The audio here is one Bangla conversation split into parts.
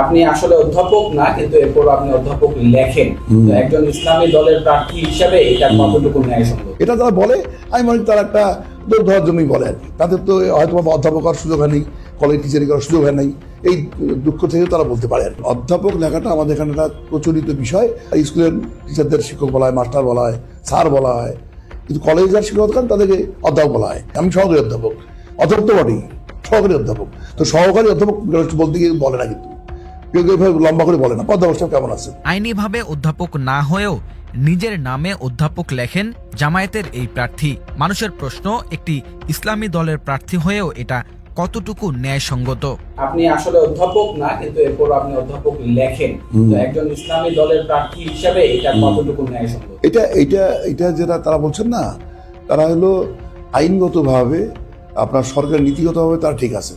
আপনি আসলে অধ্যাপক না, কিন্তু এরপর আপনি অধ্যাপক লেখেন। তো একজন ইসলামী দলের প্রার্থী হিসেবে এটা কতটুকু ন্যায়সঙ্গত? এটা তারা বলে, আমি মনে করি তারা একটা দৌড় ধরার জন্যই বলে আর কি। তাদের তো হয়তো অধ্যাপক হওয়ার সুযোগ হয় নাই, কলেজ টিচারিং করার সুযোগ হয় নাই, এই দুঃখ থেকে তারা বলতে পারে আর কি। অধ্যাপক লেখাটা আমাদের এখানে একটা প্রচলিত বিষয়। স্কুলের টিচারদের শিক্ষক বলা হয়, মাস্টার বলা হয়, স্যার বলা হয়, কিন্তু কলেজ যারা শিক্ষক থাকেন তাদেরকে অধ্যাপক বলা হয়। আমি সহকারী অধ্যাপক, অধ্যাপক তো বটেই, সহকারী অধ্যাপক। তো সহকারী অধ্যাপক বলতে গিয়ে বলে না, কিন্তু কেউ কেউ লম্বা করে বলে না। অধ্যাপক সাহেব কেমন আছেন? আইনিভাবে অধ্যাপক না হয়েও নিজের নামে অধ্যাপক লেখেন জামায়াতের এই প্রার্থী। মানুষের প্রশ্ন, একটি ইসলামী দলের প্রার্থী হয়েও এটা কতটুকু ন্যায়সঙ্গত? আপনি আসলে অধ্যাপক না, কিন্তু এরপর আপনি অধ্যাপক লেখেন। তো একজন ইসলামী দলের প্রার্থী হিসেবে এটা কতটুকু ন্যায়সঙ্গত? এটা যেটা তারা বলছেন না, তারা হলো আইনগতভাবে আপনার সরকার নীতিগতভাবে তারা ঠিক আছে।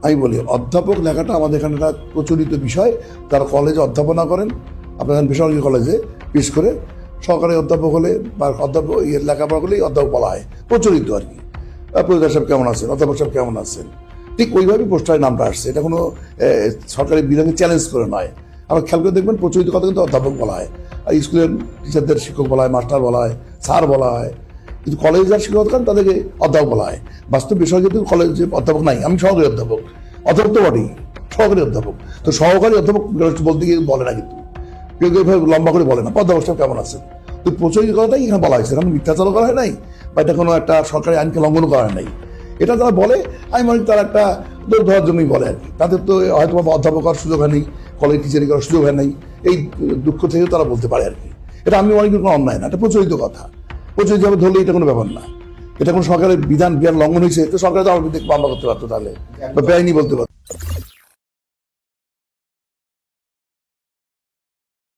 আমি বলি অধ্যাপক লেখাটা আমাদের এখানে একটা প্রচলিত বিষয়। তারা কলেজে অধ্যাপনা করেন, আপনার বেসরকারি কলেজে, বিশেষ করে সরকারি অধ্যাপক হলে বা অধ্যাপক লেখাপড়া করলেই অধ্যাপক বলা হয়, প্রচলিত আর কি। প্রফেসর সাহেব কেমন আছেন, অধ্যাপক সাহেব কেমন আছেন, ঠিক ওইভাবেই পোস্টারের নামটা আসছে। এটা কোনো সরকারি বিধানকে চ্যালেঞ্জ করে নয়। আবার খেয়াল করে দেখবেন প্রচলিত কথা কিন্তু অধ্যাপক বলা হয়, আর স্কুলের টিচারদের শিক্ষক বলা হয়, মাস্টার বলা হয়, স্যার বলা হয়, কিন্তু কলেজ যারা শিক্ষক থাকেন তাদেরকে অধ্যাপক বলা হয়। বাস্তব বিষয় কিন্তু কলেজে অধ্যাপক নাই, আমি সহকারী অধ্যাপক, অধ্যাপক তো বটেই, সহকারী অধ্যাপক। তো সহকারী অধ্যাপক বলতে গিয়ে বলে না, কিন্তু কেউ কেউ লম্বা করে বলে না। অধ্যাপক সাহেব কেমন আছেন? তো প্রচলিত কথাটাই এখানে বলা হয়েছে, কারণ মিথ্যাচারও করা হয় নাই বা এটা কোনো একটা সরকারি আইনকে লঙ্ঘন করা হয় নাই। এটা তারা বলে, আমি মনে করি তারা একটা দৌড় ধরার জন্যই বলে আর কি। তাদের তো হয়তো অধ্যাপক হওয়ার সুযোগ হয় নাই, কলেজ টিচারিং করার সুযোগ হয় নাই, এই দুঃখ থেকে তারা বলতে পারে আর কি। এটা আমি মনে করি কোনো অন্যায় না, এটা প্রচলিত কথা। প্রচলিতভাবে ধরলে এটা কোনো ব্যাপার না। এটা কোনো সরকারের বিধান লঙ্ঘন হয়েছে তো সরকার তো আমার মামলা করতে পারতো, তাহলে বা বেআইনি বলতে পারতো।